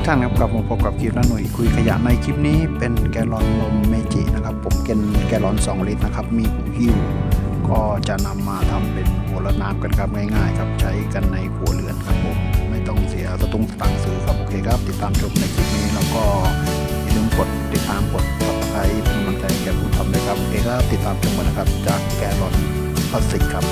กท่านครับกลับมาพบกับคลิปหน่วยคุยขยะในคลิปนี้เป็นแกลลอนนมเมจินะครับผมเป็นแกลลอน2 ลิตรนะครับมีหูหิ้วก็จะนำมาทำเป็นหัวรดน้ำกันครับง่ายๆครับใช้กันในครัวเรือนครับผมไม่ต้องเสียสตุ้งตังค์ซื้อครับโอเคครับติดตามชมในคลิปนี้แล้วก็อย่าลืมกดติดตามกดซับสไครป์เป็นกำลังใจแก่ผู้ทำด้วยครับโอเคครับติดตามชมกันนะครับจากแกลลอนพลาสติกครับ